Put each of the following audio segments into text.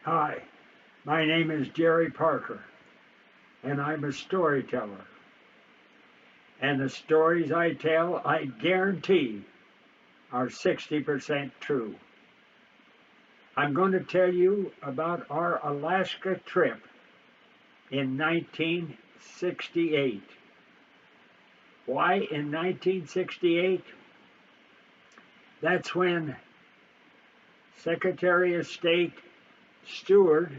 Hi, my name is Jerry Parker, and I'm a storyteller. And the stories I tell, I guarantee, are 60% true. I'm going to tell you about our Alaska trip in 1968. Why in 1968? That's when Secretary of State Stewart,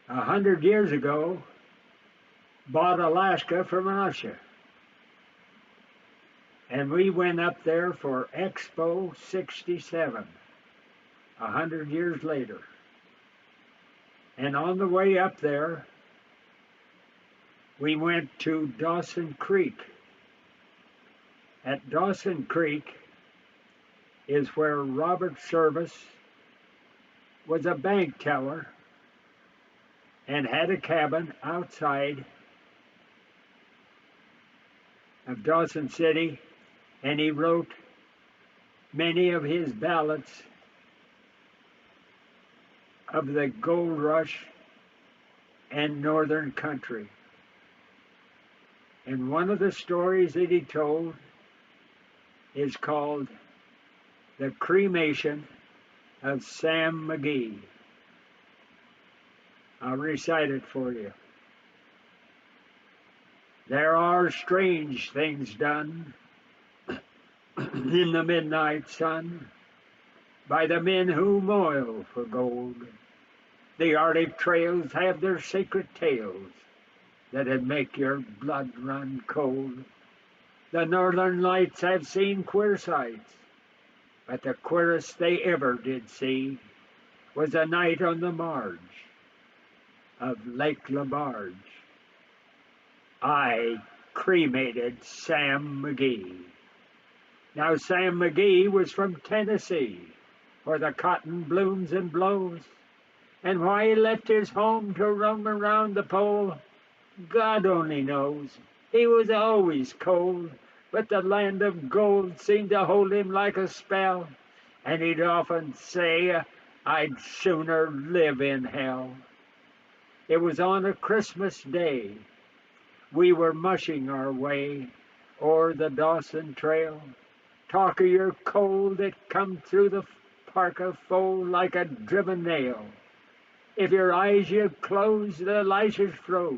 100 years ago, bought Alaska from Russia. And we went up there for Expo 67, 100 years later. And on the way up there, we went to Dawson Creek. At Dawson Creek is where Robert Service was a bank teller and had a cabin outside of Dawson City, and he wrote many of his ballads of the gold rush and northern country. And one of the stories that he told is called The Cremation of Sam McGee. I'll recite it for you. There are strange things done in the midnight sun by the men who moil for gold. The Arctic trails have their sacred tales that'd make your blood run cold. The northern lights have seen queer sights, but the queerest they ever did see was a night on the marge of Lake Labarge. I cremated Sam McGee. Now, Sam McGee was from Tennessee, where the cotton blooms and blows, and why he left his home to roam around the pole, God only knows. He was always cold, but the land of gold seemed to hold him like a spell, and he'd often say, I'd sooner live in hell. It was on a Christmas day. We were mushing our way o'er the Dawson Trail. Talk of your cold that come through the parka fold like a driven nail. If your eyes you closed, the lashes froze,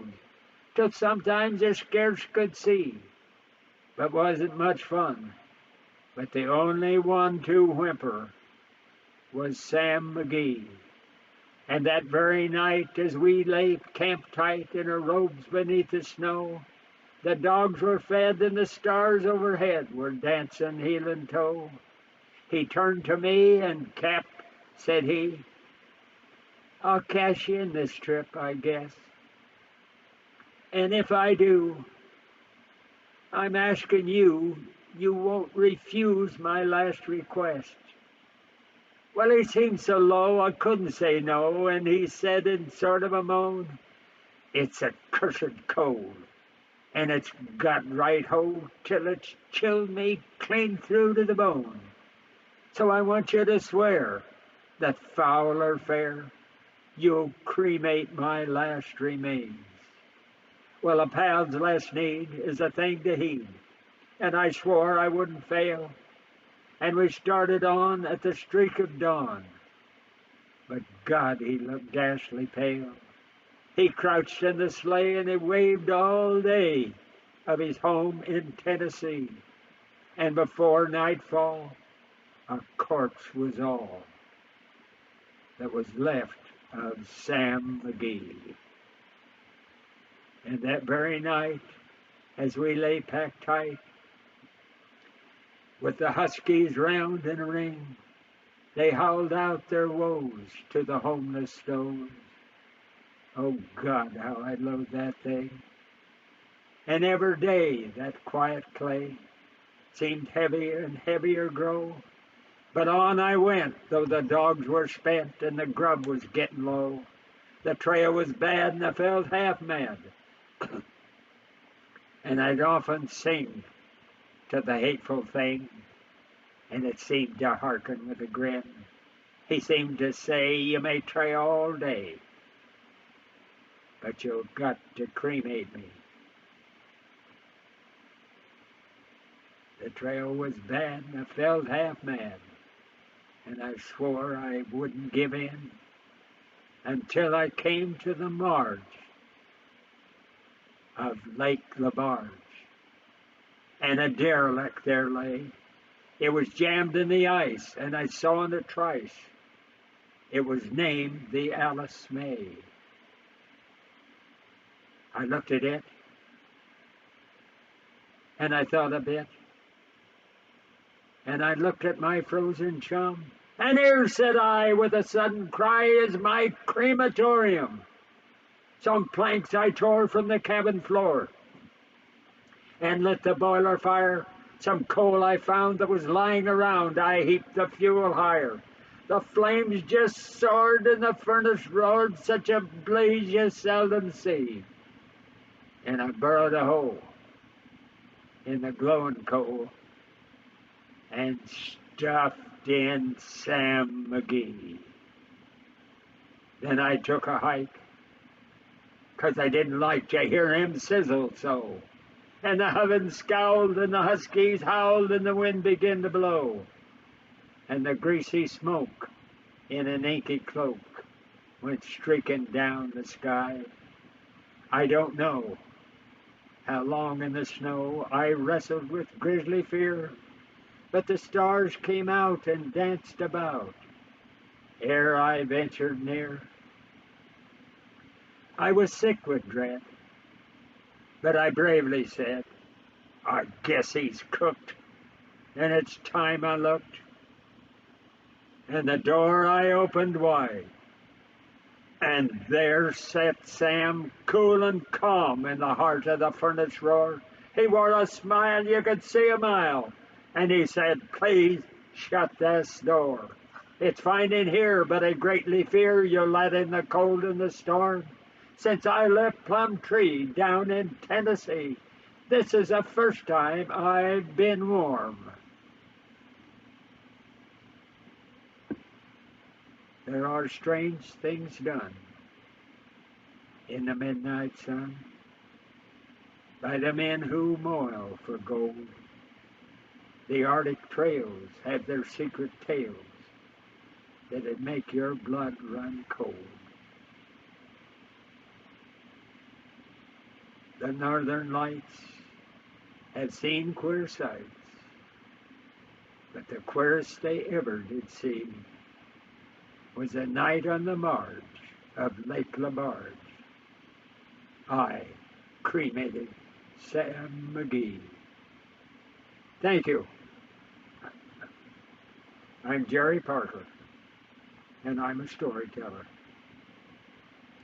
till sometimes you scarce could see. But wasn't much fun. But the only one to whimper was Sam McGee. And that very night, as we lay camped tight in our robes beneath the snow, the dogs were fed and the stars overhead were dancing heel and toe. He turned to me and, Cap, said he, I'll cash in this trip, I guess. And if I do, I'm asking you won't refuse my last request. Well, he seemed so low I couldn't say no, and he said in sort of a moan, it's a cursed cold, and it's got right hold till it's chilled me clean through to the bone. So I want you to swear that foul or fair, you'll cremate my last remains. Well, a pal's last need is a thing to heed, and I swore I wouldn't fail. And we started on at the streak of dawn. But God, he looked ghastly pale. He crouched in the sleigh and he waved all day of his home in Tennessee. And before nightfall, a corpse was all that was left of Sam McGee. And that very night, as we lay packed tight, with the huskies round in a ring, they howled out their woes to the homeless stoves. Oh God, how I loathed that thing. And every day that quiet clay seemed heavier and heavier grow. But on I went, though the dogs were spent and the grub was getting low. The trail was bad and I felt half mad. And I'd often sing to the hateful thing, and it seemed to hearken with a grin. He seemed to say, you may try all day, but you've got to cremate me. The trail was bad, and I felt half mad, and I swore I wouldn't give in until I came to the marge of Lake Labarge, and a derelict there lay. It was jammed in the ice, and I saw in a trice it was named the Alice May. I looked at it, and I thought a bit, and I looked at my frozen chum, and here, said I, with a sudden cry, is my crematorium. Some planks I tore from the cabin floor and lit the boiler fire. Some coal I found that was lying around, I heaped the fuel higher. The flames just soared and the furnace roared, such a blaze you seldom see. And I burrowed a hole in the glowing coal and stuffed in Sam McGee. Then I took a hike, 'cause I didn't like to hear him sizzle so. And the heavens scowled, and the huskies howled, and the wind began to blow. And the greasy smoke in an inky cloak went streaking down the sky. I don't know how long in the snow I wrestled with grisly fear, but the stars came out and danced about ere I ventured near. I was sick with dread, but I bravely said, I guess he's cooked, and it's time I looked. And the door I opened wide, and there sat Sam, cool and calm in the heart of the furnace roar. He wore a smile you could see a mile, and he said, please shut this door. It's fine in here, but I greatly fear you'll let in the cold and the storm. Since I left Plum Tree down in Tennessee, this is the first time I've been warm. There are strange things done in the midnight sun by the men who moil for gold. The Arctic trails have their secret tales that'd make your blood run cold. The northern lights have seen queer sights, but the queerest they ever did see was a night on the marge of Lake Labarge. I cremated Sam McGee. Thank you. I'm Jerry Parker, and I'm a storyteller.